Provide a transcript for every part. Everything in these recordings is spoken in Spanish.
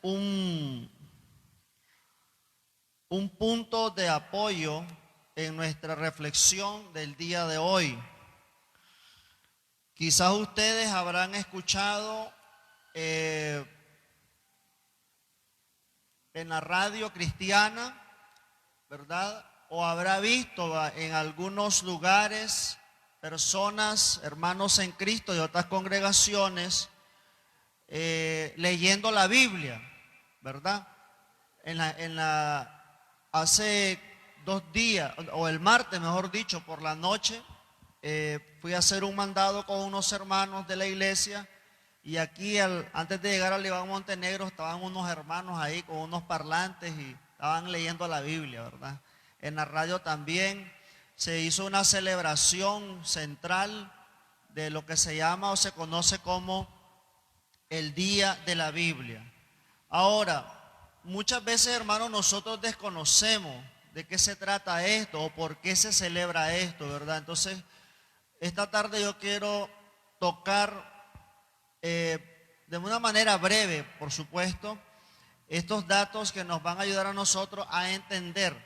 un, un punto de apoyo en nuestra reflexión del día de hoy. Quizás ustedes habrán escuchado en la radio cristiana, ¿verdad? O habrá visto en algunos lugares personas, hermanos en Cristo de otras congregaciones, leyendo la Biblia, ¿verdad? Hace 2 días, o el martes, mejor dicho, por la noche, fui a hacer un mandado con unos hermanos de la iglesia y aquí antes de llegar al Iván Montenegro estaban unos hermanos ahí con unos parlantes y estaban leyendo la Biblia, ¿verdad? En la radio también se hizo una celebración central de lo que se llama o se conoce como el Día de la Biblia. Ahora, muchas veces, hermanos, nosotros desconocemos de qué se trata esto o por qué se celebra esto, ¿verdad? Entonces, esta tarde yo quiero tocar de una manera breve, por supuesto, estos datos que nos van a ayudar a nosotros a entender,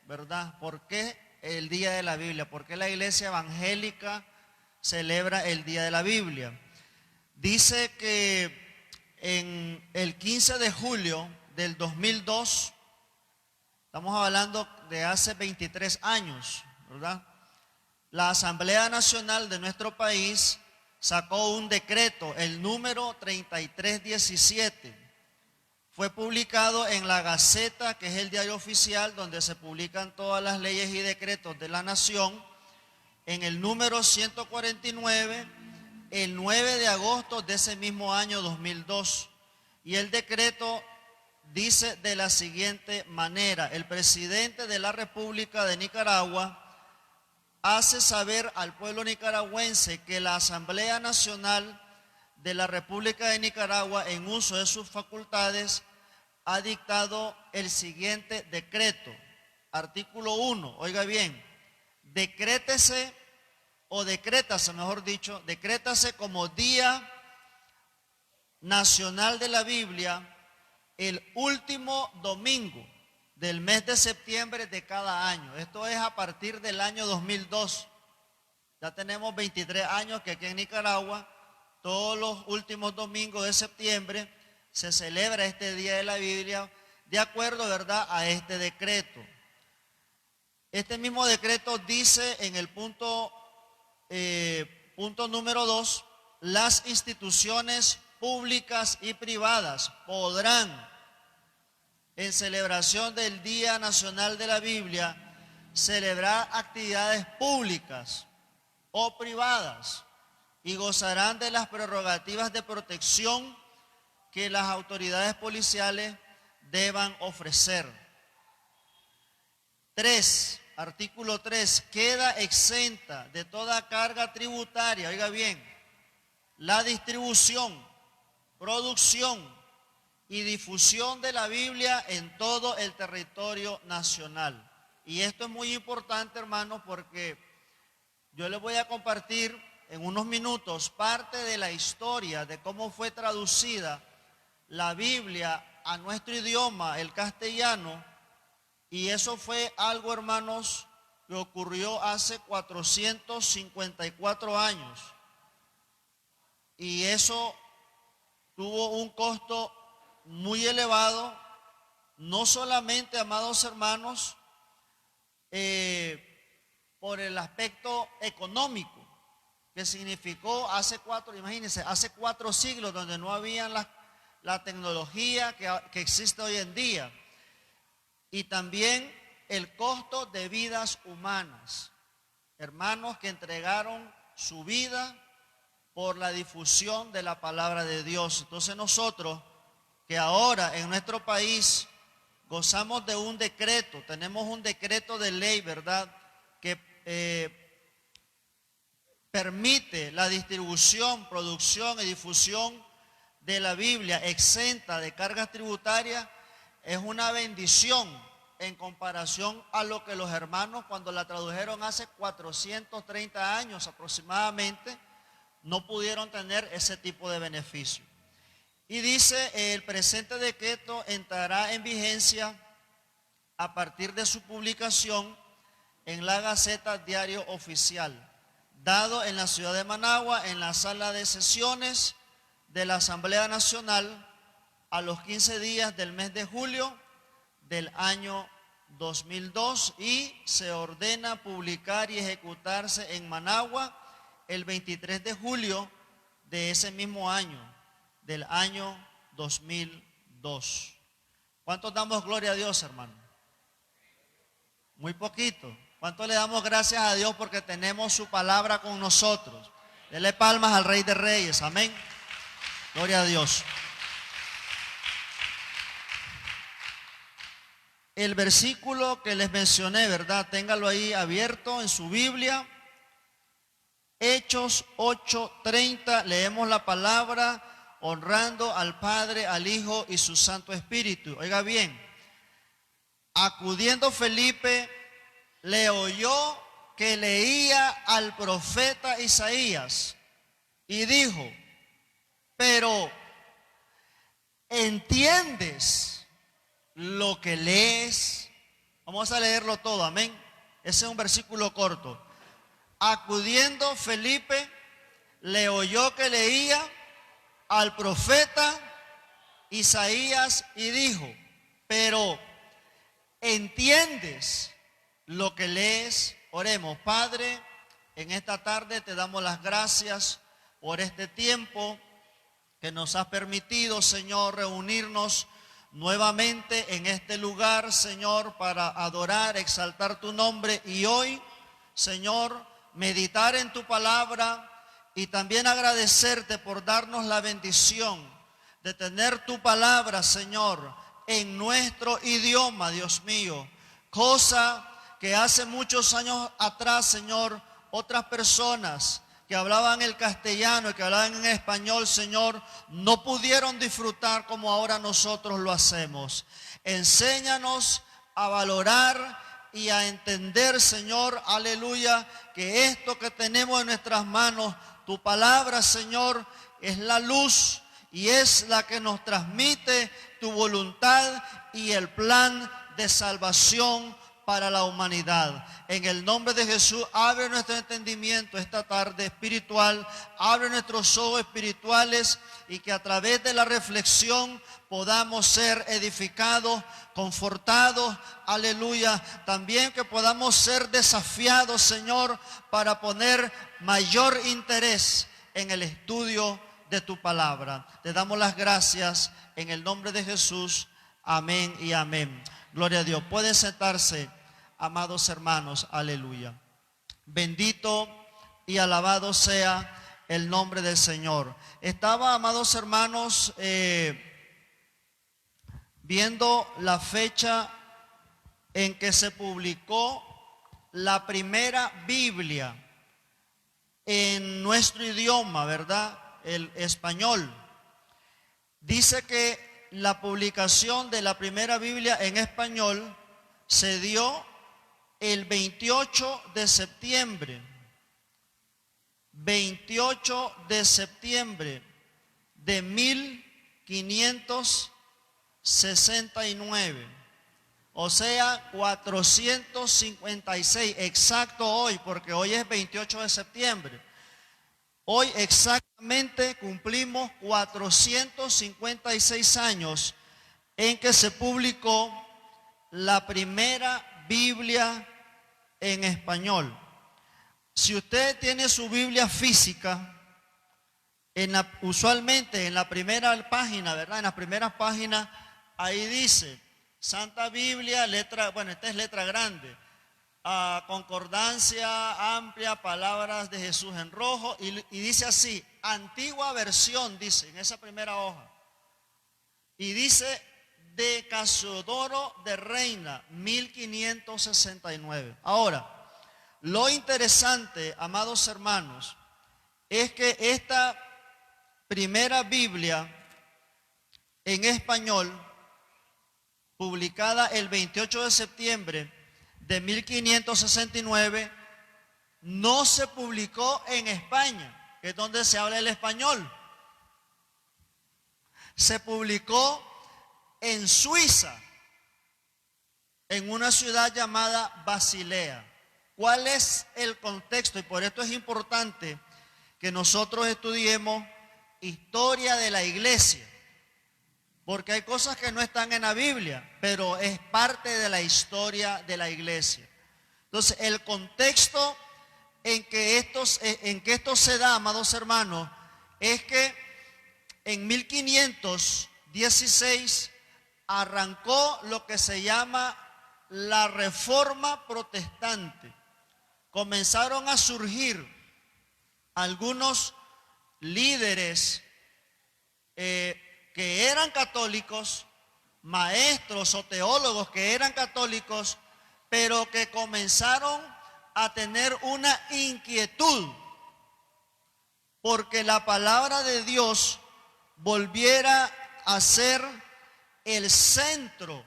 ¿verdad? ¿Por qué el Día de la Biblia? ¿Por qué la iglesia evangélica celebra el Día de la Biblia? Dice que en el 15 de julio del 2002, estamos hablando de hace 23 años, ¿verdad? La Asamblea Nacional de nuestro país sacó un decreto, el número 3317. Fue publicado en la Gaceta, que es el diario oficial donde se publican todas las leyes y decretos de la nación, en el número 149, el 9 de agosto de ese mismo año 2002. Y el decreto dice de la siguiente manera: el presidente de la República de Nicaragua hace saber al pueblo nicaragüense que la Asamblea Nacional de la República de Nicaragua, en uso de sus facultades, ha dictado el siguiente decreto. Artículo 1, oiga bien: decrétese, o decrétase, mejor dicho, decrétase como Día Nacional de la Biblia el último domingo del mes de septiembre de cada año. Esto es a partir del año 2002. Ya tenemos 23 años que aquí en Nicaragua, todos los últimos domingos de septiembre, se celebra este Día de la Biblia de acuerdo, ¿verdad?, a este decreto. Este mismo decreto dice en el punto número 2, las instituciones públicas y privadas podrán, en celebración del Día Nacional de la Biblia, celebrar actividades públicas o privadas y gozarán de las prerrogativas de protección que las autoridades policiales deban ofrecer. 3, artículo 3, queda exenta de toda carga tributaria, oiga bien, la distribución, producción y difusión de la Biblia en todo el territorio nacional. Y esto es muy importante, hermanos, porque yo les voy a compartir en unos minutos parte de la historia de cómo fue traducida la Biblia a nuestro idioma, el castellano, y eso fue algo, hermanos, que ocurrió hace 454 años. Y eso tuvo un costo muy elevado, no solamente, amados hermanos, por el aspecto económico, que significó imagínense, hace 4 siglos donde no había la tecnología que existe hoy en día, y también el costo de vidas humanas, hermanos que entregaron su vida por la difusión de la palabra de Dios. Entonces nosotros, que ahora en nuestro país gozamos de un decreto, tenemos un decreto de ley, ¿verdad?, que permite la distribución, producción y difusión de la Biblia exenta de cargas tributarias, es una bendición en comparación a lo que los hermanos, cuando la tradujeron hace 430 años aproximadamente, no pudieron tener ese tipo de beneficio. Y dice, el presente decreto entrará en vigencia a partir de su publicación en la Gaceta Diario Oficial, dado en la ciudad de Managua, en la sala de sesiones de la Asamblea Nacional, a los 15 días del mes de julio del año 2002, y se ordena publicar y ejecutarse en Managua el 23 de julio de ese mismo año, del año 2002. ¿Cuántos damos gloria a Dios, hermano? Muy poquito. ¿Cuánto le damos gracias a Dios porque tenemos su palabra con nosotros? Dele palmas al Rey de Reyes. Amén. Gloria a Dios. El versículo que les mencioné, ¿verdad? Téngalo ahí abierto en su Biblia. Hechos 8:30. Leemos la palabra honrando al Padre, al Hijo y su Santo Espíritu. Oiga bien. Acudiendo Felipe, le oyó que leía al profeta Isaías y dijo, pero ¿entiendes lo que lees? Vamos a leerlo todo, amén. Ese es un versículo corto. Acudiendo Felipe, le oyó que leía al profeta Isaías y dijo, pero ¿entiendes lo que lees? Oremos. Padre, en esta tarde te damos las gracias por este tiempo que nos has permitido, Señor, reunirnos nuevamente en este lugar, Señor, para adorar, exaltar tu nombre y hoy, Señor, meditar en tu palabra y también agradecerte por darnos la bendición de tener tu palabra, Señor, en nuestro idioma, Dios mío, cosa que hace muchos años atrás, Señor, otras personas que hablaban el castellano y que hablaban en español, Señor, no pudieron disfrutar como ahora nosotros lo hacemos. Enséñanos a valorar y a entender, Señor, aleluya, que esto que tenemos en nuestras manos, tu palabra, Señor, es la luz y es la que nos transmite tu voluntad y el plan de salvación para la humanidad. En el nombre de Jesús, abre nuestro entendimiento esta tarde espiritual, abre nuestros ojos espirituales y que a través de la reflexión podamos ser edificados, confortados, aleluya. También que podamos ser desafiados, Señor, para poner mayor interés en el estudio de tu palabra. Te damos las gracias en el nombre de Jesús. Amén y amén. Gloria a Dios. Pueden sentarse, amados hermanos. Aleluya. Bendito y alabado sea el nombre del Señor. Estaba, amados hermanos, viendo la fecha en que se publicó la primera Biblia en nuestro idioma, ¿verdad? El español. Dice que la publicación de la primera Biblia en español se dio el 28 de septiembre. 28 de septiembre de 1569. O sea, 456, exacto hoy, porque hoy es 28 de septiembre. Hoy exactamente cumplimos 456 años en que se publicó la primera Biblia en español. Si usted tiene su Biblia física, usualmente en la primera página, ¿verdad? En las primeras páginas, ahí dice Santa Biblia, letra, bueno, esta es letra grande. Concordancia amplia, palabras de Jesús en rojo, y dice así, antigua versión, dice en esa primera hoja, y dice de Casiodoro de Reina, 1569. Ahora, lo interesante, amados hermanos, es que esta primera Biblia en español, publicada el 28 de septiembre de 1569, no se publicó en España, que es donde se habla el español, se publicó en Suiza, en una ciudad llamada Basilea. ¿Cuál es el contexto? Y por esto es importante que nosotros estudiemos historia de la iglesia, porque hay cosas que no están en la Biblia, pero es parte de la historia de la iglesia. Entonces, el contexto en que esto se da, amados hermanos, es que en 1516 arrancó lo que se llama la Reforma Protestante. Comenzaron a surgir algunos líderes que eran católicos, maestros o teólogos que eran católicos, pero que comenzaron a tener una inquietud porque la palabra de Dios volviera a ser el centro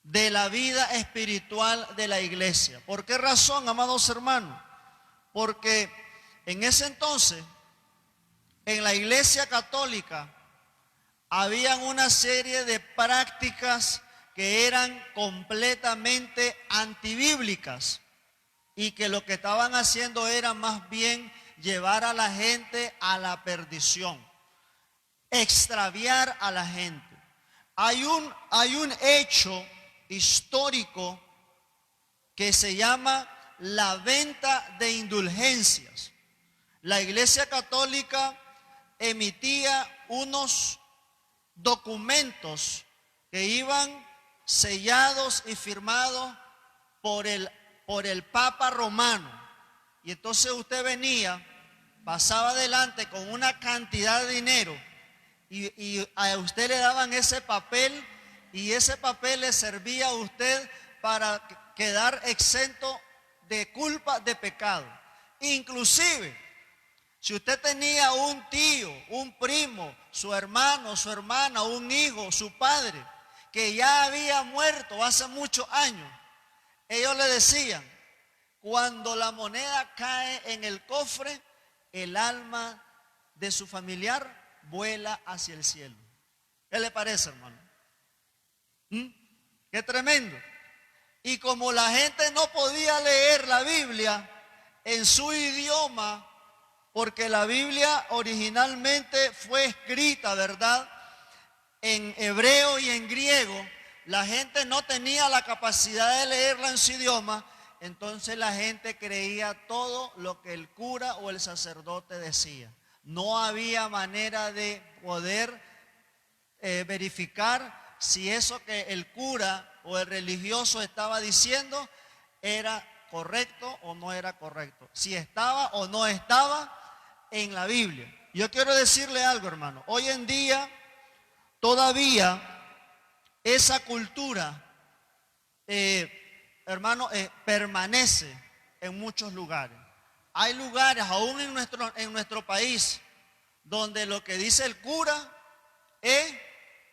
de la vida espiritual de la iglesia. ¿Por qué razón, amados hermanos? Porque en ese entonces, en la iglesia católica, habían una serie de prácticas que eran completamente antibíblicas y que lo que estaban haciendo era más bien llevar a la gente a la perdición, extraviar a la gente. Hay un hecho histórico que se llama la venta de indulgencias. La Iglesia Católica emitía unos documentos que iban sellados y firmados por el Papa Romano. Y entonces usted venía, pasaba adelante con una cantidad de dinero y a usted le daban ese papel y ese papel le servía a usted para quedar exento de culpa de pecado. Inclusive, si usted tenía un tío, un primo, su hermano, su hermana, un hijo, su padre, que ya había muerto hace muchos años, ellos le decían: cuando la moneda cae en el cofre, el alma de su familiar vuela hacia el cielo. ¿Qué le parece, hermano? Qué tremendo. Y como la gente no podía leer la Biblia en su idioma, porque la Biblia originalmente fue escrita, ¿verdad?, en hebreo y en griego, la gente no tenía la capacidad de leerla en su idioma. Entonces la gente creía todo lo que el cura o el sacerdote decía. No había manera de poder verificar si eso que el cura o el religioso estaba diciendo era correcto o no era correcto, si estaba o no estaba en la Biblia. Yo quiero decirle algo, hermano. Hoy en día todavía esa cultura, hermano, permanece en muchos lugares. Hay lugares, aún en nuestro país, donde lo que dice el cura es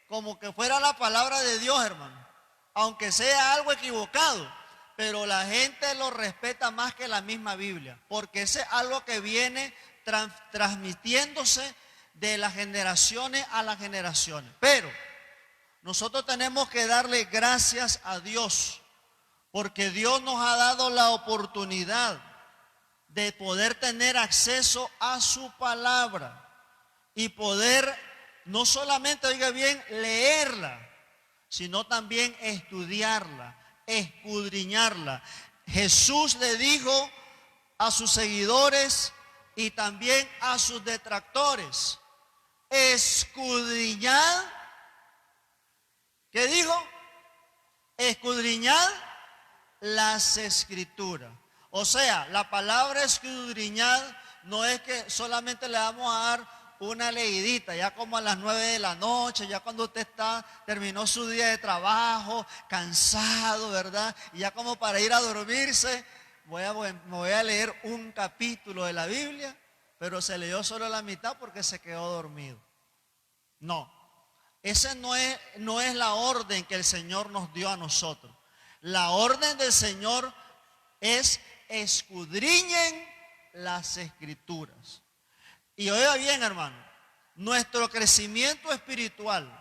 como que fuera la palabra de Dios, hermano. Aunque sea algo equivocado, pero la gente lo respeta más que la misma Biblia, porque ese es algo que viene transmitiéndose de las generaciones a las generaciones. Pero nosotros tenemos que darle gracias a Dios, porque Dios nos ha dado la oportunidad de poder tener acceso a su palabra y poder no solamente, oiga bien, leerla, sino también estudiarla, escudriñarla. Jesús le dijo a sus seguidores y también a sus detractores: escudriñad. ¿Qué dijo? Escudriñad las escrituras. O sea, la palabra escudriñad no es que solamente le vamos a dar una leidita, ya como a las 9 de la noche, ya cuando usted terminó su día de trabajo, cansado, ¿verdad? Y ya como para ir a dormirse, me voy a leer un capítulo de la Biblia, pero se leyó solo la mitad porque se quedó dormido. No, esa no es la orden que el Señor nos dio a nosotros. La orden del Señor es: escudriñen las escrituras. Y oiga bien, hermano, nuestro crecimiento espiritual,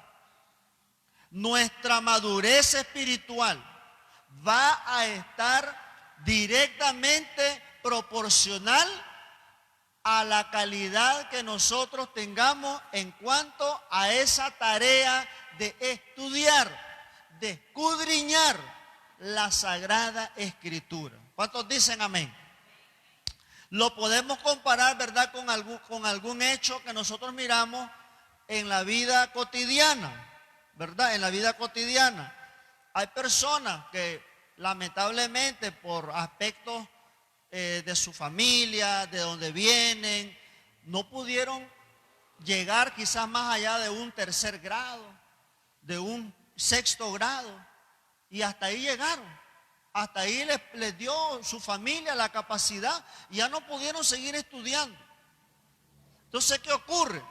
nuestra madurez espiritual va a estar directamente proporcional a la calidad que nosotros tengamos en cuanto a esa tarea de estudiar, de escudriñar la Sagrada Escritura. ¿Cuántos dicen amén? Lo podemos comparar, ¿verdad?, con algún hecho que nosotros miramos en la vida cotidiana, ¿verdad? En la vida cotidiana. Hay personas que lamentablemente por aspectos de su familia, de donde vienen, no pudieron llegar quizás más allá de un tercer grado, de un sexto grado, y hasta ahí llegaron. Hasta ahí les dio su familia la capacidad y ya no pudieron seguir estudiando. Entonces, ¿qué ocurre?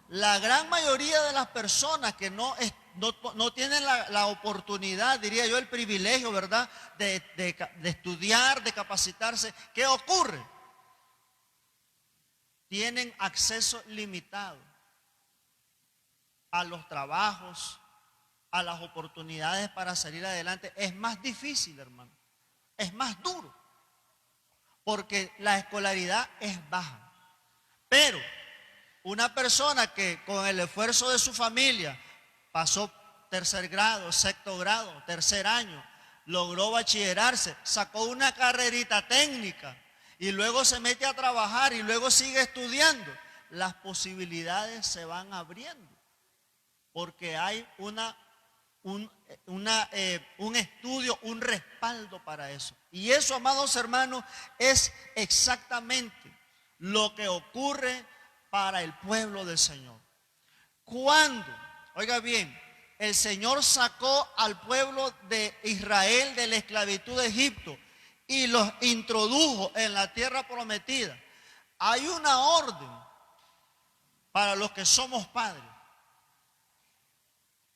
La gran mayoría de las personas que no tienen la oportunidad, diría yo, el privilegio, ¿verdad?, de estudiar, de capacitarse, ¿qué ocurre? Tienen acceso limitado a los trabajos, a las oportunidades para salir adelante. Es más difícil, hermano. Es más duro. Porque la escolaridad es baja. Pero una persona que con el esfuerzo de su familia pasó tercer grado, sexto grado, tercer año, logró bachillerarse, sacó una carrerita técnica y luego se mete a trabajar y luego sigue estudiando, las posibilidades se van abriendo. Porque hay un estudio, un respaldo para eso. Y eso, amados hermanos, es exactamente lo que ocurre para el pueblo del Señor. Cuando, oiga bien, el Señor sacó al pueblo de Israel de la esclavitud de Egipto y los introdujo en la tierra prometida, hay una orden para los que somos padres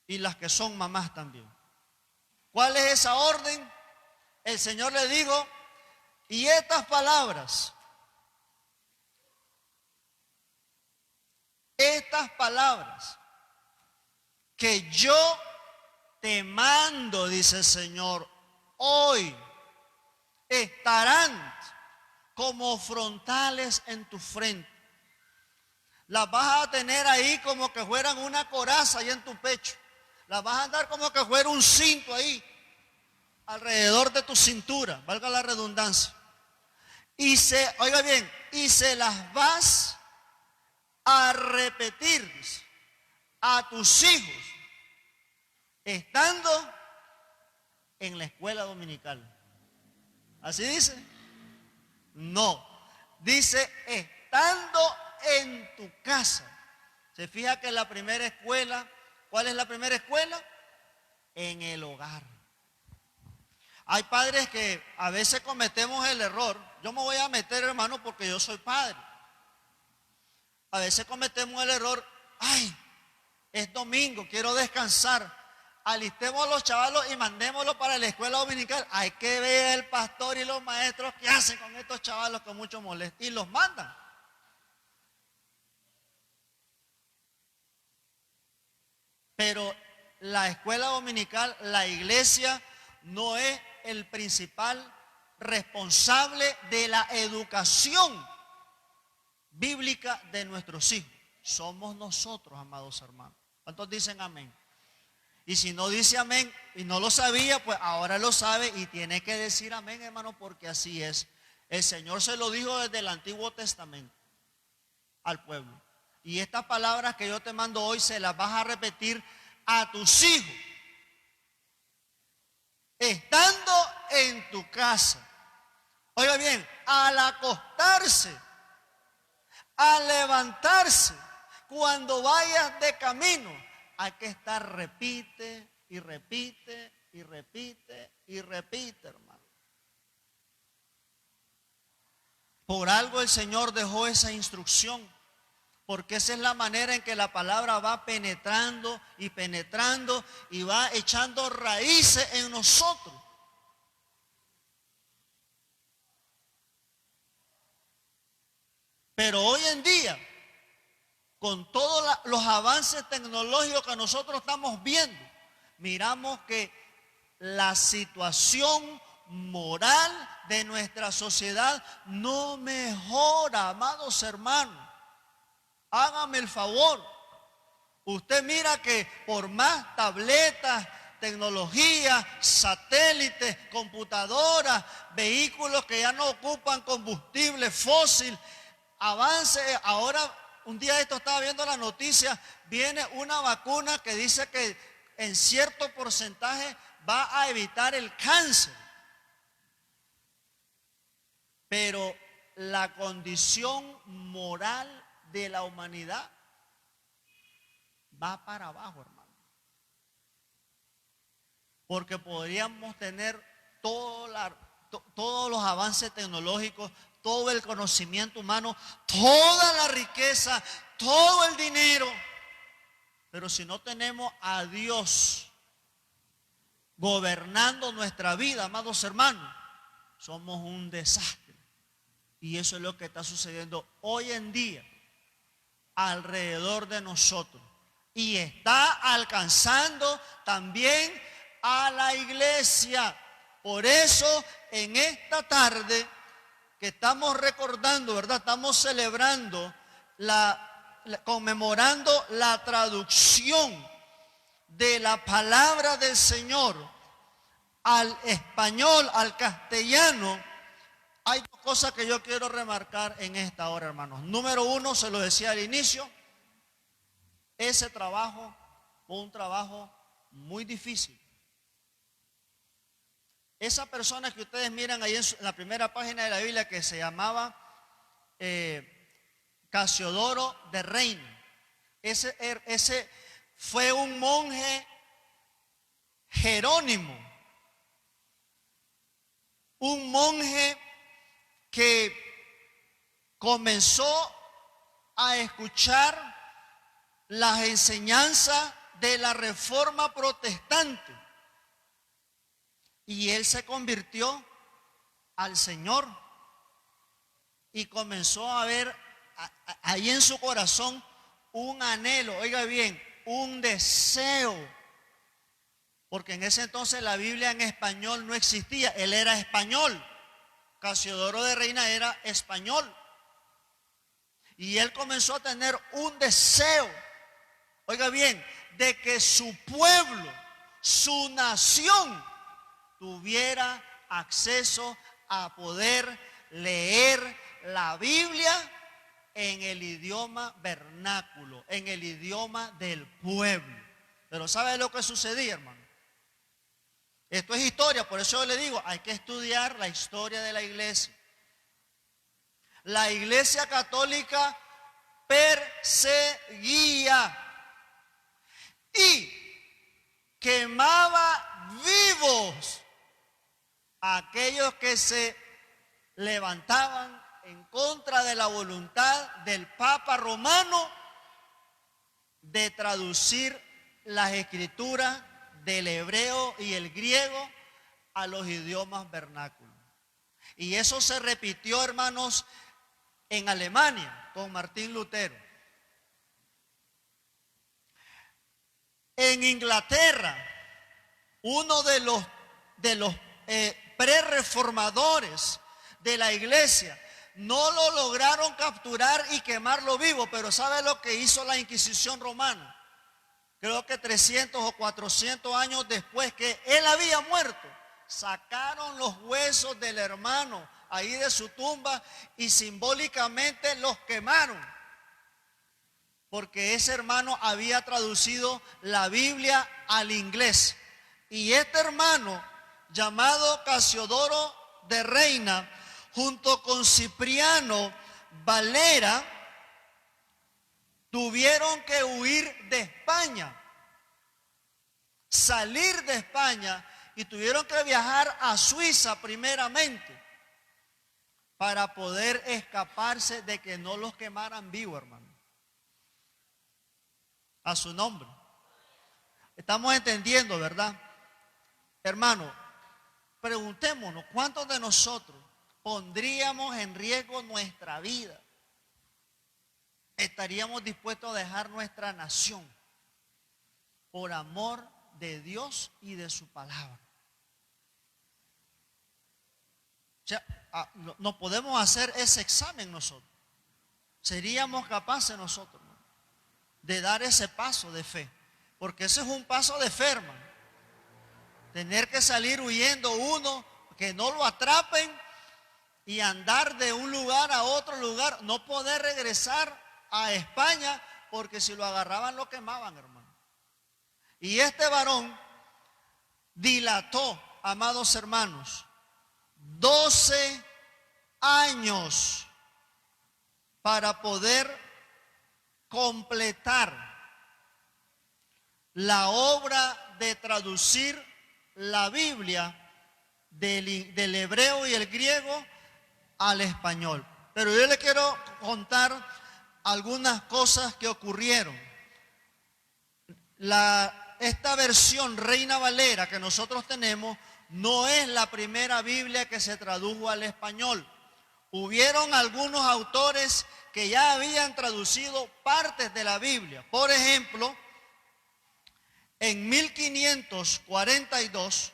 y las que son mamás también. ¿Cuál es esa orden? El Señor le dijo, y estas palabras que yo te mando, dice el Señor, hoy estarán como frontales en tu frente. Las vas a tener ahí como que fueran una coraza ahí en tu pecho. Las vas a andar como que fuera un cinto ahí alrededor de tu cintura, valga la redundancia. Oiga bien, y se las vas a repetir a tus hijos estando en la escuela dominical. ¿Así dice? No, dice estando en tu casa. Se fija que la primera escuela, ¿cuál es la primera escuela? En el hogar. Hay padres que a veces cometemos el error. Yo me voy a meter, hermano, porque yo soy padre. A veces cometemos el error. Ay, es domingo, quiero descansar. Alistemos a los chavalos y mandémoslos para la escuela dominical. Hay que ver el pastor y los maestros qué hacen con estos chavalos que mucho molestan. Y los mandan. Pero la escuela dominical, la iglesia, no es el principal responsable de la educación bíblica de nuestros hijos. Somos nosotros, amados hermanos. ¿Cuántos dicen amén? Y si no dice amén y no lo sabía, pues ahora lo sabe y tiene que decir amén, hermano, porque así es. El Señor se lo dijo desde el Antiguo Testamento al pueblo. Y estas palabras que yo te mando hoy se las vas a repetir a tus hijos, estando en tu casa. Oiga bien, al acostarse, al levantarse, cuando vayas de camino, hay que estar repite y repite y repite y repite, hermano. Por algo el Señor dejó esa instrucción, porque esa es la manera en que la palabra va penetrando y penetrando y va echando raíces en nosotros. Pero hoy en día, con todos los avances tecnológicos que nosotros estamos viendo, miramos que la situación moral de nuestra sociedad no mejora, amados hermanos. Hágame el favor. Usted mira que por más tabletas, tecnología, satélites, computadoras, vehículos que ya no ocupan combustible fósil, avance. Ahora, un día esto estaba viendo la noticia, viene una vacuna que dice que en cierto porcentaje va a evitar el cáncer. Pero la condición moral de la humanidad va para abajo, hermano. Porque podríamos tener todos los avances tecnológicos, todo el conocimiento humano, toda la riqueza, todo el dinero. Pero si no tenemos a Dios gobernando nuestra vida, amados hermanos, somos un desastre. Y eso es lo que está sucediendo hoy en día alrededor de nosotros. Y está alcanzando también a la iglesia. Por eso en esta tarde que estamos recordando, ¿verdad? Estamos celebrando, conmemorando la traducción de la palabra del Señor al español, al castellano. Hay dos cosas que yo quiero remarcar en esta hora, hermanos. Número uno, se lo decía al inicio, ese trabajo fue un trabajo muy difícil. Esa persona que ustedes miran ahí en la primera página de la Biblia, que se llamaba Casiodoro de Reina, ese fue un monje jerónimo, un monje que comenzó a escuchar las enseñanzas de la Reforma Protestante y él se convirtió al Señor y comenzó a ver ahí en su corazón un anhelo, oiga bien, un deseo, porque en ese entonces la Biblia en español no existía, él era español. Casiodoro de Reina era español. Y él comenzó a tener un deseo, oiga bien, de que su pueblo, su nación, tuviera acceso a poder leer la Biblia en el idioma vernáculo, en el idioma del pueblo. Pero ¿sabe lo que sucedía, hermano? Esto es historia, por eso yo le digo, hay que estudiar la historia de la iglesia. La iglesia católica perseguía y quemaba vivos a aquellos que se levantaban en contra de la voluntad del Papa Romano de traducir las escrituras del hebreo y el griego a los idiomas vernáculos. Y eso se repitió, hermanos, en Alemania con Martín Lutero. En Inglaterra, uno de los prerreformadores de la iglesia, no lo lograron capturar y quemarlo vivo, pero ¿sabe lo que hizo la Inquisición romana? Creo que 300 o 400 años después que él había muerto, sacaron los huesos del hermano ahí de su tumba y simbólicamente los quemaron, porque ese hermano había traducido la Biblia al inglés. Y este hermano, llamado Casiodoro de Reina, junto con Cipriano Valera, tuvieron que huir de España, salir de España, y tuvieron que viajar a Suiza primeramente para poder escaparse de que no los quemaran vivos, hermano. A su nombre. Estamos entendiendo, ¿verdad? Hermano, preguntémonos, ¿cuántos de nosotros pondríamos en riesgo nuestra vida estaríamos dispuestos a dejar nuestra nación por amor de Dios y de su palabra? O sea, no podemos hacer ese examen nosotros. ¿Seríamos capaces nosotros, ¿no?, de dar ese paso de fe? Porque ese es un paso de fe, hermano. Tener que salir huyendo uno, que no lo atrapen y andar de un lugar a otro lugar, no poder regresar a España, porque si lo agarraban lo quemaban, hermano. Y este varón dilató, amados hermanos, 12 años para poder completar la obra de traducir la Biblia del hebreo y el griego al español. Pero yo le quiero contar algunas cosas que ocurrieron. Esta versión Reina Valera que nosotros tenemos no es la primera Biblia que se tradujo al español. Hubieron algunos autores que ya habían traducido partes de la Biblia. Por ejemplo, en 1542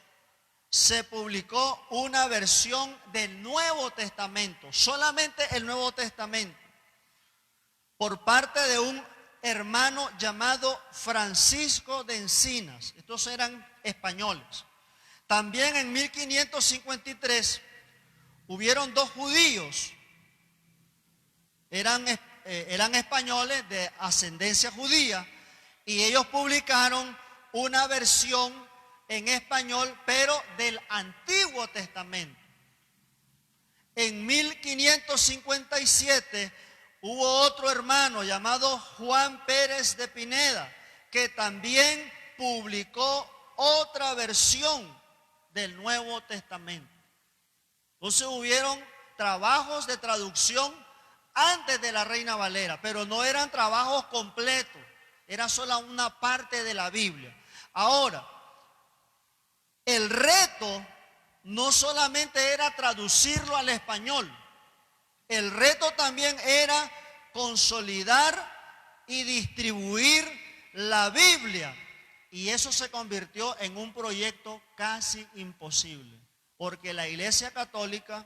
se publicó una versión del Nuevo Testamento, solamente el Nuevo Testamento, por parte de un hermano llamado Francisco de Encinas. Estos eran españoles. También en 1553 hubieron dos judíos, eran españoles de ascendencia judía, y ellos publicaron una versión en español, pero del Antiguo Testamento. En 1557 hubo otro hermano llamado Juan Pérez de Pineda, que también publicó otra versión del Nuevo Testamento. Entonces hubieron trabajos de traducción antes de la Reina Valera, pero no eran trabajos completos, era solo una parte de la Biblia. Ahora, el reto no solamente era traducirlo al español, el reto también era consolidar y distribuir la Biblia. Y eso se convirtió en un proyecto casi imposible, porque la Iglesia Católica,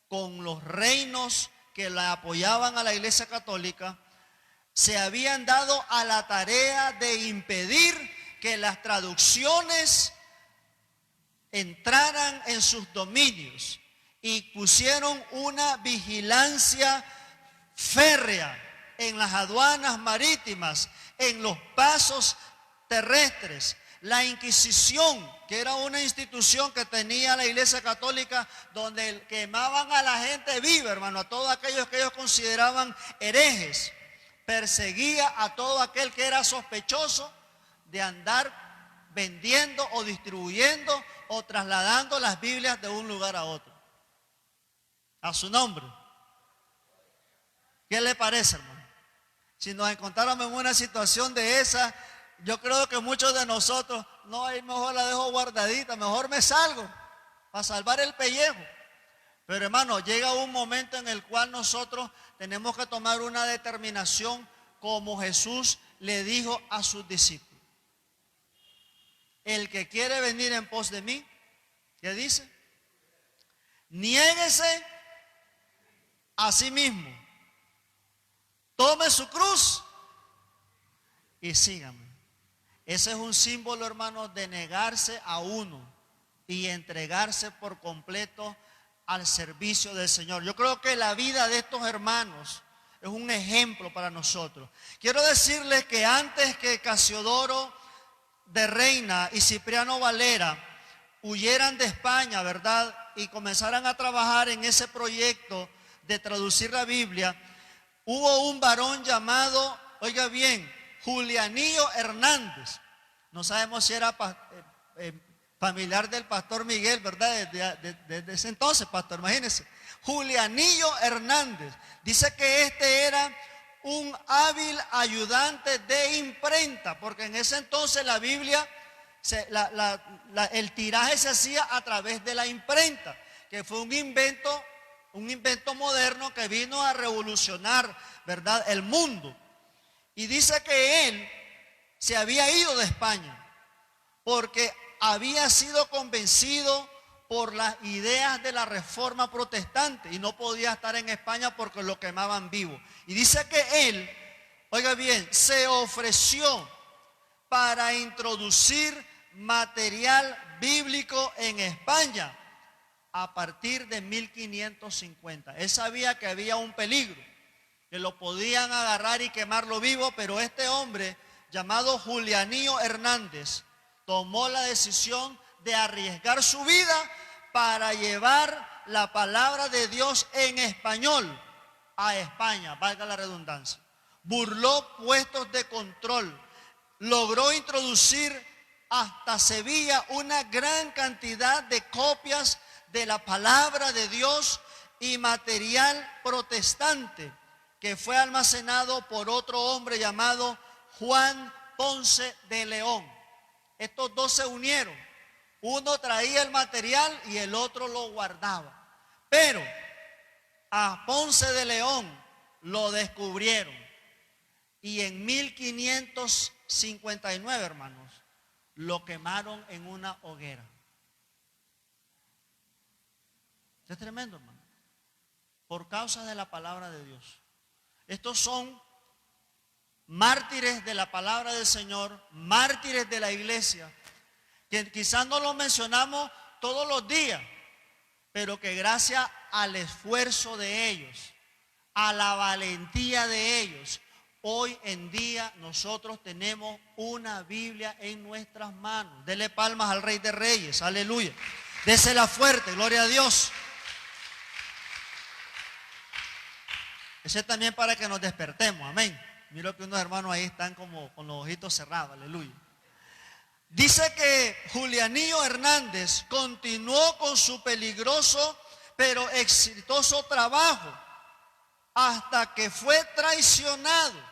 con los reinos que la apoyaban a la Iglesia Católica, se habían dado a la tarea de impedir que las traducciones entraran en sus dominios, y pusieron una vigilancia férrea en las aduanas marítimas, en los pasos terrestres. La Inquisición, que era una institución que tenía la Iglesia Católica, donde quemaban a la gente viva, hermano, a todos aquellos que ellos consideraban herejes. Perseguía a todo aquel que era sospechoso de andar vendiendo o distribuyendo o trasladando las Biblias de un lugar a otro. A su nombre. ¿Qué le parece, hermano? Si nos encontráramos en una situación de esa, yo creo que muchos de nosotros, no, ahí mejor la dejo guardadita, mejor me salgo para salvar el pellejo. Pero hermano, llega un momento en el cual nosotros tenemos que tomar una determinación, como Jesús le dijo a sus discípulos. El que quiere venir en pos de mí, ¿qué dice? Niéguese a sí mismo, tome su cruz y sígame. Ese es un símbolo, hermanos, de negarse a uno y entregarse por completo al servicio del Señor. Yo creo que la vida de estos hermanos es un ejemplo para nosotros. Quiero decirles que antes que Casiodoro de Reina y Cipriano Valera huyeran de España, ¿verdad?, y comenzaran a trabajar en ese proyecto de traducir la Biblia, hubo un varón llamado, oiga bien, Julianillo Hernández. No sabemos si era familiar del pastor Miguel, ¿verdad? Desde ese entonces, pastor, imagínense. Julianillo Hernández. Dice que este era un hábil ayudante de imprenta, porque en ese entonces la Biblia, el tiraje se hacía a través de la imprenta, que fue un invento un invento moderno que vino a revolucionar, ¿verdad?, el mundo. Y dice que él se había ido de España porque había sido convencido por las ideas de la reforma protestante y no podía estar en España porque lo quemaban vivo. Y dice que él, oiga bien, se ofreció para introducir material bíblico en España a partir de 1550. Él sabía que había un peligro, que lo podían agarrar y quemarlo vivo, pero este hombre llamado Julianillo Hernández tomó la decisión de arriesgar su vida para llevar la palabra de Dios en español a España, valga la redundancia. Burló puestos de control, logró introducir hasta Sevilla una gran cantidad de copias de la palabra de Dios y material protestante que fue almacenado por otro hombre llamado Juan Ponce de León. Estos dos se unieron. Uno traía el material y el otro lo guardaba. Pero a Ponce de León lo descubrieron. Y en 1559, hermanos, lo quemaron en una hoguera. Esto es tremendo, hermano. Por causa de la palabra de Dios. Estos son mártires de la palabra del Señor, mártires de la iglesia, que quizás no los mencionamos todos los días, pero que gracias al esfuerzo de ellos, a la valentía de ellos, hoy en día nosotros tenemos una Biblia en nuestras manos. Dele palmas al Rey de Reyes, aleluya. Désela fuerte, gloria a Dios. Ese es también para que nos despertemos, amén. Miro que unos hermanos ahí están como con los ojitos cerrados, aleluya. Dice que Julianillo Hernández continuó con su peligroso pero exitoso trabajo hasta que fue traicionado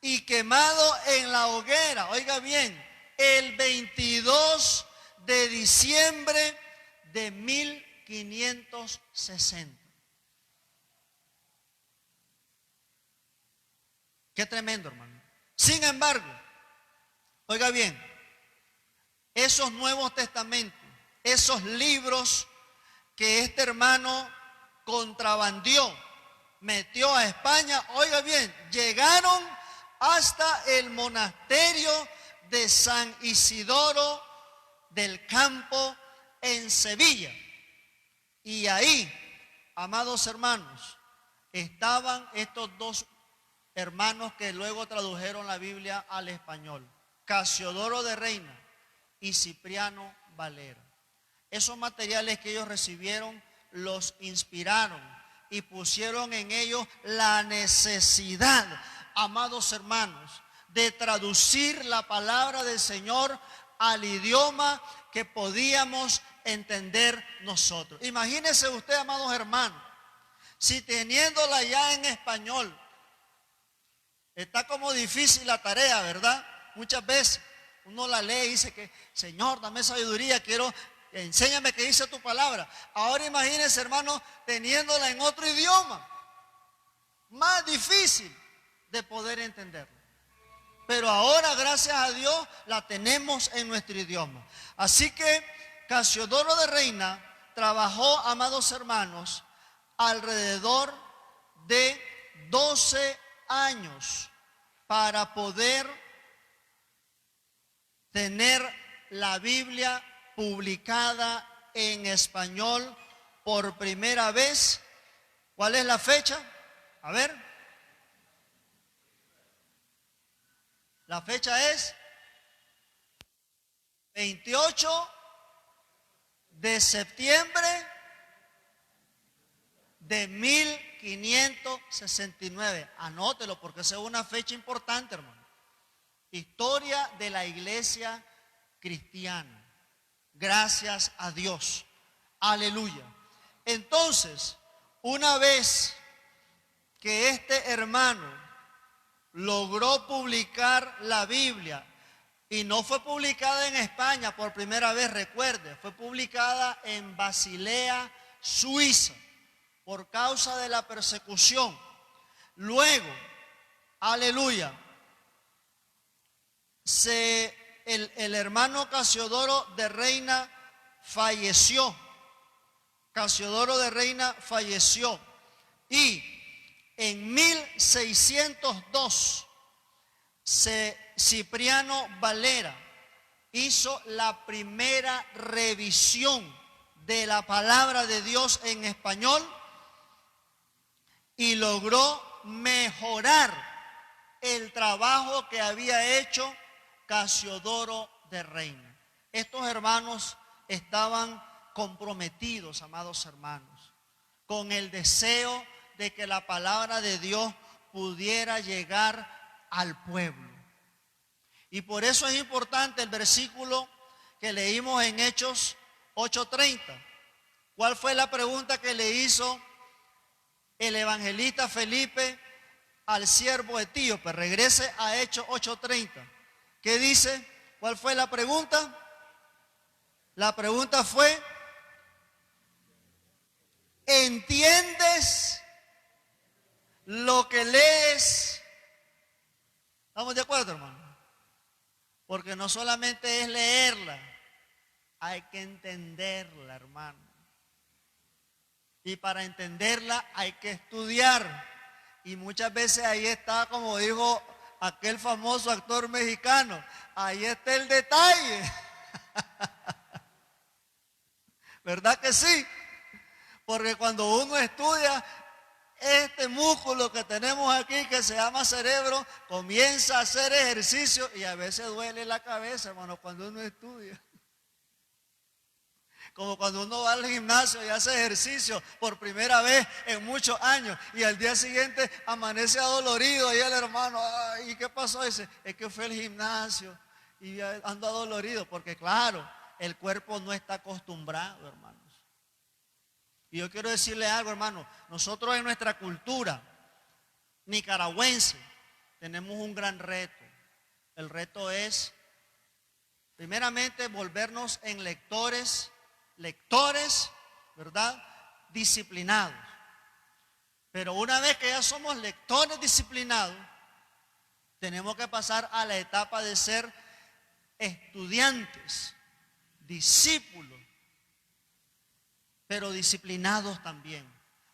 y quemado en la hoguera, oiga bien, el 22 de diciembre de 1560. Qué tremendo, hermano. Sin embargo, oiga bien, esos Nuevos Testamentos, esos libros que este hermano contrabandió, metió a España, oiga bien, llegaron hasta el monasterio de San Isidoro del Campo en Sevilla. Y ahí, amados hermanos, estaban estos dos hermanos que luego tradujeron la Biblia al español, Casiodoro de Reina y Cipriano Valera. Esos materiales que ellos recibieron los inspiraron y pusieron en ellos la necesidad, amados hermanos, de traducir la palabra del Señor al idioma que podíamos entender nosotros. Imagínense usted, amados hermanos, si teniéndola ya en español, está como difícil la tarea, ¿verdad? Muchas veces uno la lee y dice que, Señor, dame sabiduría, enséñame qué dice tu palabra. Ahora imagínense, hermano, teniéndola en otro idioma, más difícil de poder entenderlo. Pero ahora, gracias a Dios, la tenemos en nuestro idioma. Así que Casiodoro de Reina trabajó, amados hermanos, alrededor de 12 años para poder tener la Biblia publicada en español por primera vez. ¿Cuál es la fecha? A ver. La fecha es 28 de septiembre de 1569. Anótelo porque esa es una fecha importante, hermano. Historia de la iglesia cristiana. Gracias a Dios. Aleluya. Entonces, una vez que este hermano logró publicar la Biblia, y no fue publicada en España por primera vez, recuerde, fue publicada en Basilea, Suiza, por causa de la persecución. Luego, aleluya, el hermano Casiodoro de Reina falleció. Casiodoro de Reina falleció. Y en 1602, Cipriano Valera hizo la primera revisión de la palabra de Dios en español y logró mejorar el trabajo que había hecho Casiodoro de Reina. Estos hermanos estaban comprometidos, amados hermanos, con el deseo de que la palabra de Dios pudiera llegar al pueblo. Y por eso es importante el versículo que leímos en Hechos 8:30. ¿Cuál fue la pregunta que le hizo el evangelista Felipe al siervo etíope? Regrese a Hechos 8:30. ¿Qué dice? ¿Cuál fue la pregunta? La pregunta fue: ¿entiendes lo que lees? ¿Estamos de acuerdo, hermano? Porque no solamente es leerla, hay que entenderla, hermano. Y para entenderla hay que estudiar. Y muchas veces ahí está, como dijo aquel famoso actor mexicano, ahí está el detalle. ¿Verdad que sí? Porque cuando uno estudia, este músculo que tenemos aquí, que se llama cerebro, comienza a hacer ejercicio y a veces duele la cabeza, hermano, cuando uno estudia. Como cuando uno va al gimnasio y hace ejercicio por primera vez en muchos años y al día siguiente amanece adolorido y el hermano, ay, ¿y qué pasó? Dice, es que fue al gimnasio y ando adolorido, porque claro, el cuerpo no está acostumbrado, hermanos. Y yo quiero decirle algo, hermano, nosotros en nuestra cultura nicaragüense tenemos un gran reto. El reto es, primeramente, volvernos en lectores, ¿verdad? Disciplinados. Pero una vez que ya somos lectores disciplinados, tenemos que pasar a la etapa de ser estudiantes, discípulos, pero disciplinados también.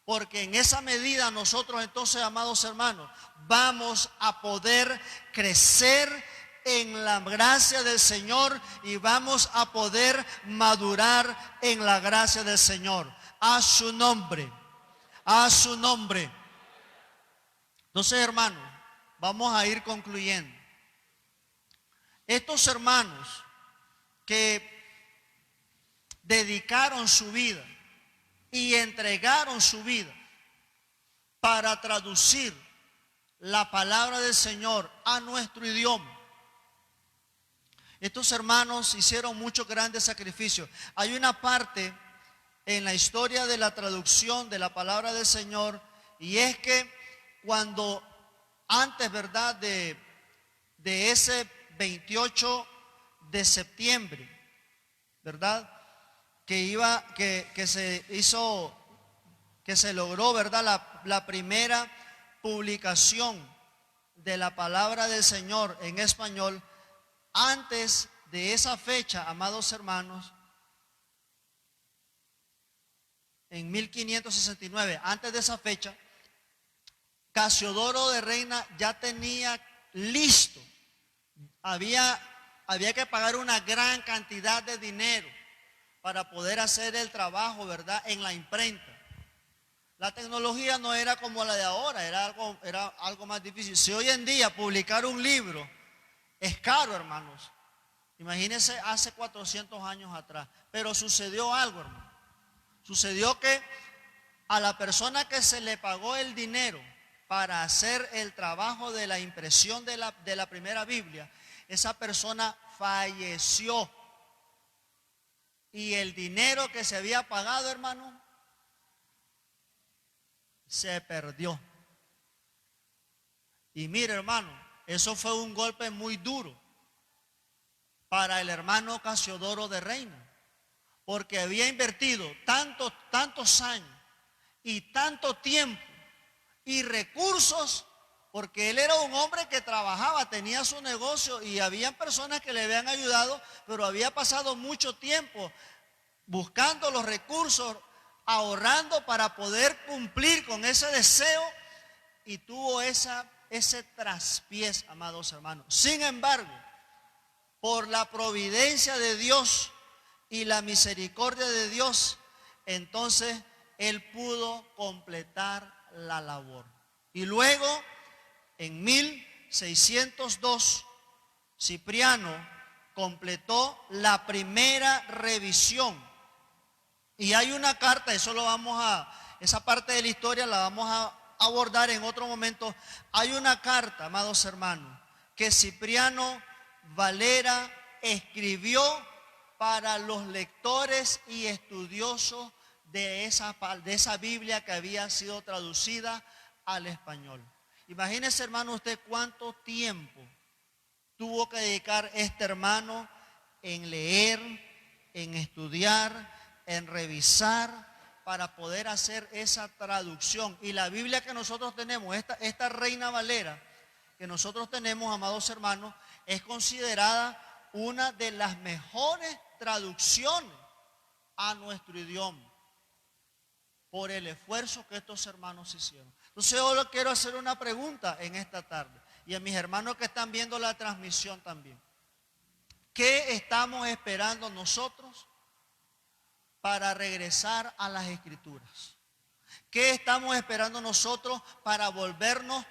Porque en esa medida nosotros entonces, amados hermanos, vamos a poder crecer en la gracia del Señor y vamos a poder madurar en la gracia del Señor. A su nombre, a su nombre. Entonces, hermanos, vamos a ir concluyendo. Estos hermanos que dedicaron su vida y entregaron su vida para traducir la palabra del Señor a nuestro idioma. Estos hermanos hicieron muchos grandes sacrificios. Hay una parte en la historia de la traducción de la palabra del Señor, y es que cuando antes, ¿verdad?, de ese 28 de septiembre, ¿verdad?, que se hizo, que se logró, ¿verdad?, la primera publicación de la palabra del Señor en español. Antes de esa fecha, amados hermanos, en 1569, antes de esa fecha, Casiodoro de Reina ya tenía listo, había que pagar una gran cantidad de dinero para poder hacer el trabajo, ¿verdad?, en la imprenta. La tecnología no era como la de ahora, era algo más difícil. Si hoy en día publicar un libro es caro, hermanos, imagínense hace 400 años atrás. Pero sucedió algo, hermano. Sucedió que a la persona que se le pagó el dinero para hacer el trabajo de la impresión de la primera Biblia, esa persona falleció. Y el dinero que se había pagado, hermano, se perdió. Y mire, hermano, eso fue un golpe muy duro para el hermano Casiodoro de Reina, porque había invertido tantos años y tanto tiempo y recursos, porque él era un hombre que trabajaba, tenía su negocio y había personas que le habían ayudado, pero había pasado mucho tiempo buscando los recursos, ahorrando para poder cumplir con ese deseo, y tuvo ese traspiés, amados hermanos. Sin embargo, por la providencia de Dios y la misericordia de Dios, entonces él pudo completar la labor. Y luego, en 1602, Cipriano completó la primera revisión. Y hay una carta, esa parte de la historia la vamos a abordar en otro momento. Hay una carta, amados hermanos, que Cipriano Valera escribió para los lectores y estudiosos de esa Biblia que había sido traducida al español. Imagínese, hermano, usted cuánto tiempo tuvo que dedicar este hermano en leer, en estudiar, en revisar, para poder hacer esa traducción. Y la Biblia que nosotros tenemos, esta Reina Valera que nosotros tenemos, amados hermanos, es considerada una de las mejores traducciones a nuestro idioma, por el esfuerzo que estos hermanos hicieron. Entonces yo quiero hacer una pregunta en esta tarde, y a mis hermanos que están viendo la transmisión también. ¿Qué estamos esperando nosotros para regresar a las Escrituras? ¿Qué estamos esperando nosotros para volvernos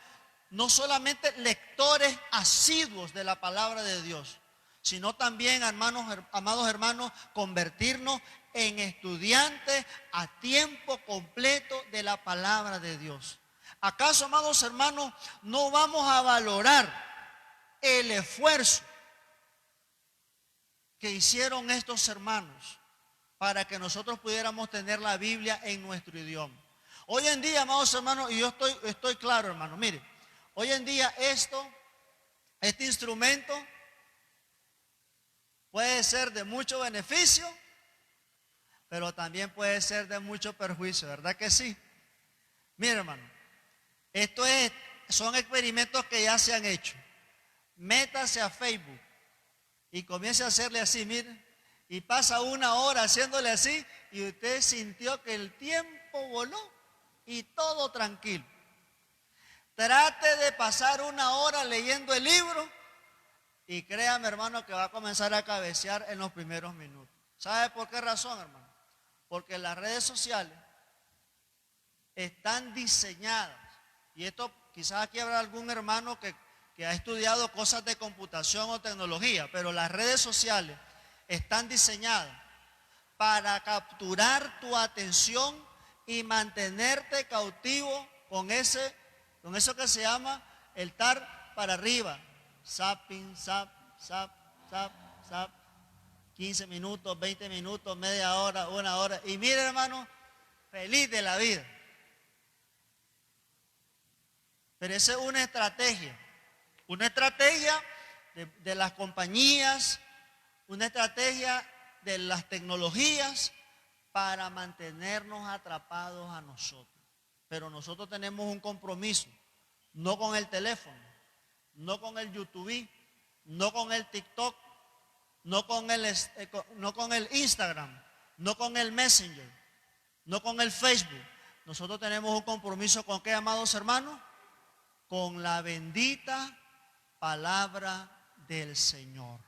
no solamente lectores asiduos de la palabra de Dios, sino también, amados hermanos, convertirnos en estudiantes a tiempo completo de la palabra de Dios? ¿Acaso, amados hermanos, no vamos a valorar el esfuerzo que hicieron estos hermanos para que nosotros pudiéramos tener la Biblia en nuestro idioma? Hoy en día, amados hermanos, y yo estoy claro, hermano, mire, hoy en día este instrumento puede ser de mucho beneficio, pero también puede ser de mucho perjuicio, ¿verdad que sí? Mire, hermano, son experimentos que ya se han hecho. Métase a Facebook y comience a hacerle así, mire, y pasa una hora haciéndole así, y usted sintió que el tiempo voló y todo tranquilo. Trate de pasar una hora leyendo el libro y créame, hermano, que va a comenzar a cabecear en los primeros minutos. ¿Sabe por qué razón, hermano? Porque las redes sociales están diseñadas, y esto quizás aquí habrá algún hermano que ha estudiado cosas de computación o tecnología, pero las redes sociales están diseñadas para capturar tu atención y mantenerte cautivo con eso que se llama el estar para arriba. Zapping, zap, zap, zap, zap. 15 minutos, 20 minutos, media hora, una hora. Y mire, hermano, feliz de la vida. Pero esa es una estrategia de las compañías, una estrategia de las tecnologías para mantenernos atrapados a nosotros. Pero nosotros tenemos un compromiso, no con el teléfono, no con el YouTube, no con el TikTok, no con el Instagram, no con el Messenger, no con el Facebook. Nosotros tenemos un compromiso con ¿qué, amados hermanos? Con la bendita palabra del Señor.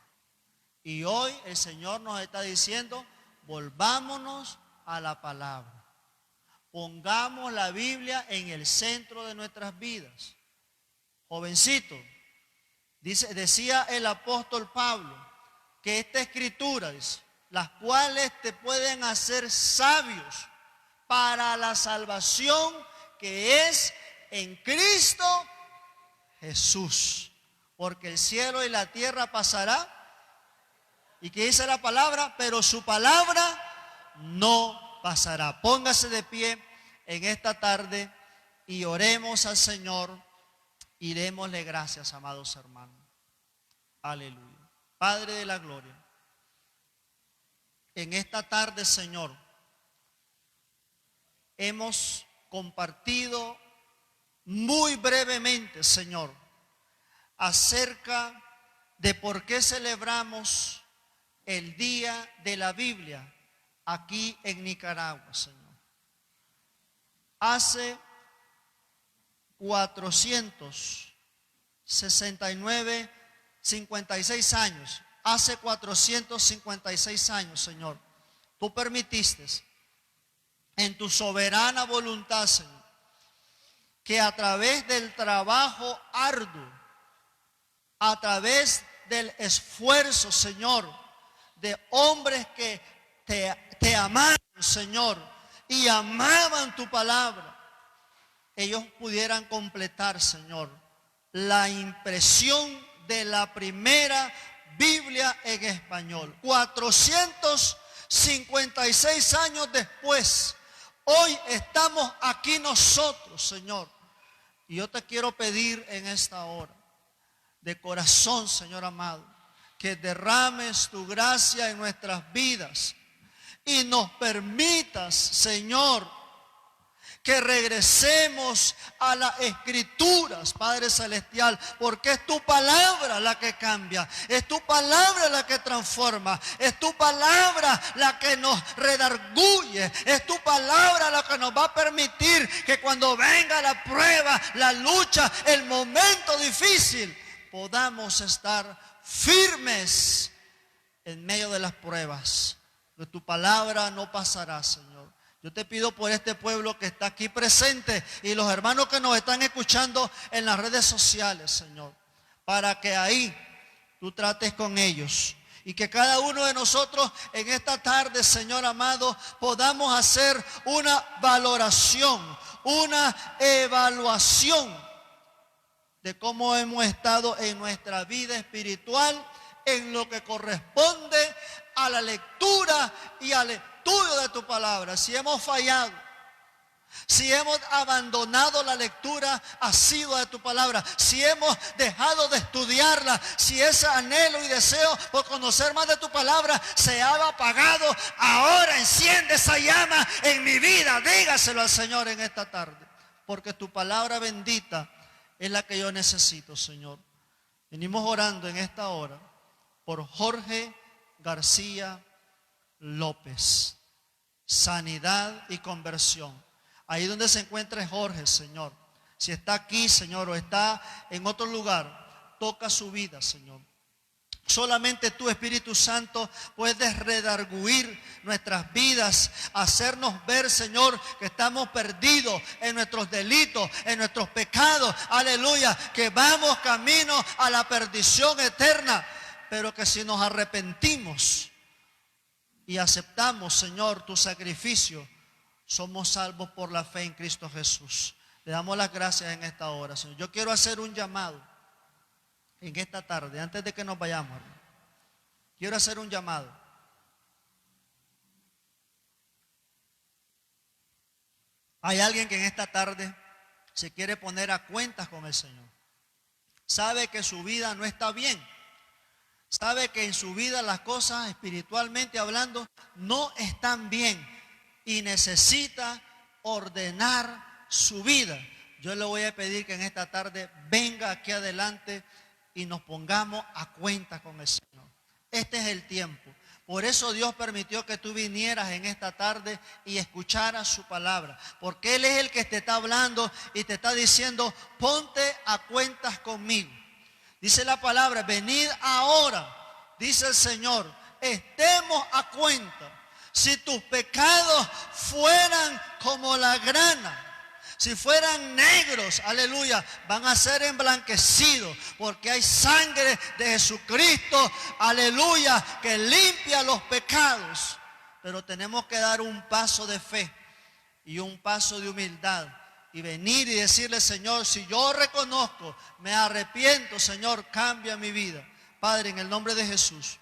Y hoy el Señor nos está diciendo, volvámonos a la palabra. Pongamos la Biblia en el centro de nuestras vidas. Jovencito, decía el apóstol Pablo que esta escritura, dice, las cuales te pueden hacer sabios para la salvación que es en Cristo Jesús. Porque el cielo y la tierra pasará. ¿Y qué dice la palabra? Pero su palabra no pasará. Póngase de pie en esta tarde y oremos al Señor y démosle gracias, amados hermanos. Aleluya. Padre de la gloria, en esta tarde, Señor, hemos compartido muy brevemente, Señor, acerca de por qué celebramos el Día de la Biblia aquí en Nicaragua, Señor. Hace 56 años, hace 456 años, Señor, tú permitiste en tu soberana voluntad, Señor, que a través del trabajo arduo, a través del esfuerzo, Señor, de hombres que te amaban, Señor, y amaban tu palabra, ellos pudieran completar, Señor, la impresión de la primera Biblia en español. 456 años después, hoy estamos aquí nosotros, Señor. Y yo te quiero pedir en esta hora, de corazón, Señor amado, que derrames tu gracia en nuestras vidas y nos permitas, Señor, que regresemos a las Escrituras, Padre Celestial, porque es tu palabra la que cambia, es tu palabra la que transforma, es tu palabra la que nos redarguye, es tu palabra la que nos va a permitir que cuando venga la prueba, la lucha, el momento difícil, podamos estar firmes en medio de las pruebas. De tu palabra no pasará, Señor. Yo te pido por este pueblo que está aquí presente y los hermanos que nos están escuchando en las redes sociales, Señor, para que ahí tú trates con ellos y que cada uno de nosotros en esta tarde, Señor amado, podamos hacer una valoración, una evaluación de cómo hemos estado en nuestra vida espiritual en lo que corresponde a la lectura y al estudio de tu palabra. Si hemos fallado, si hemos abandonado la lectura asidua de tu palabra, si hemos dejado de estudiarla, si ese anhelo y deseo por conocer más de tu palabra se ha apagado, ahora enciende esa llama en mi vida. Dígaselo al Señor en esta tarde, porque tu palabra bendita es la que yo necesito, Señor. Venimos orando en esta hora por Jorge García López, sanidad y conversión. Ahí donde se encuentre Jorge, Señor, si está aquí, Señor, o está en otro lugar, toca su vida, Señor. Solamente tú, Espíritu Santo, puedes redarguir nuestras vidas, hacernos ver, Señor, que estamos perdidos en nuestros delitos, en nuestros pecados, aleluya, que vamos camino a la perdición eterna, pero que si nos arrepentimos y aceptamos, Señor, tu sacrificio, somos salvos por la fe en Cristo Jesús. Le damos las gracias en esta hora, Señor. Yo quiero hacer un llamado en esta tarde, antes de que nos vayamos, hermano. Quiero hacer un llamado. Hay alguien que en esta tarde se quiere poner a cuentas con el Señor. Sabe que su vida no está bien. Sabe que en su vida las cosas espiritualmente hablando no están bien y necesita ordenar su vida. Yo le voy a pedir que en esta tarde venga aquí adelante y nos pongamos a cuenta con el Señor. Este es el tiempo. Por eso Dios permitió que tú vinieras en esta tarde y escucharas su palabra. Porque Él es el que te está hablando y te está diciendo, ponte a cuentas conmigo. Dice la palabra, venid ahora, dice el Señor, estemos a cuenta. Si tus pecados fueran como la grana, si fueran negros, aleluya, van a ser emblanquecidos, porque hay sangre de Jesucristo, aleluya, que limpia los pecados. Pero tenemos que dar un paso de fe y un paso de humildad y venir y decirle, Señor, si yo reconozco, me arrepiento, Señor, cambia mi vida. Padre, en el nombre de Jesús,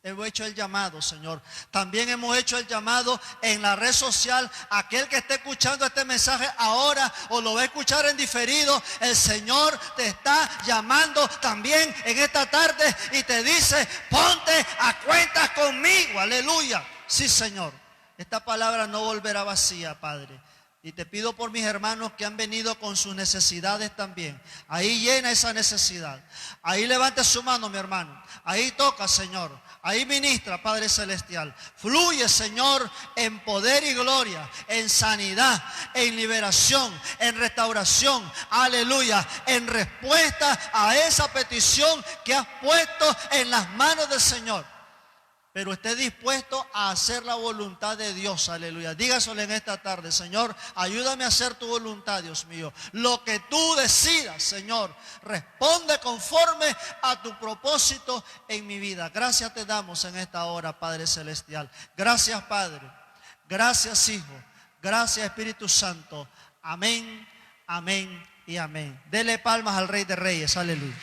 hemos hecho el llamado, Señor. También hemos hecho el llamado en la red social. Aquel que esté escuchando este mensaje ahora o lo va a escuchar en diferido, el Señor te está llamando también en esta tarde y te dice, ponte a cuentas conmigo, aleluya. Sí, Señor, esta palabra no volverá vacía, Padre. Y te pido por mis hermanos que han venido con sus necesidades también. Ahí llena esa necesidad. Ahí levante su mano, mi hermano. Ahí toca, Señor. Ahí ministra, Padre Celestial. Fluye, Señor, en poder y gloria, en sanidad, en liberación, en restauración. Aleluya. En respuesta a esa petición que has puesto en las manos del Señor. Pero esté dispuesto a hacer la voluntad de Dios, aleluya. Dígaselo en esta tarde, Señor, ayúdame a hacer tu voluntad, Dios mío. Lo que tú decidas, Señor, responde conforme a tu propósito en mi vida. Gracias te damos en esta hora, Padre Celestial. Gracias, Padre. Gracias, Hijo. Gracias, Espíritu Santo. Amén, amén y amén. Dele palmas al Rey de Reyes, aleluya.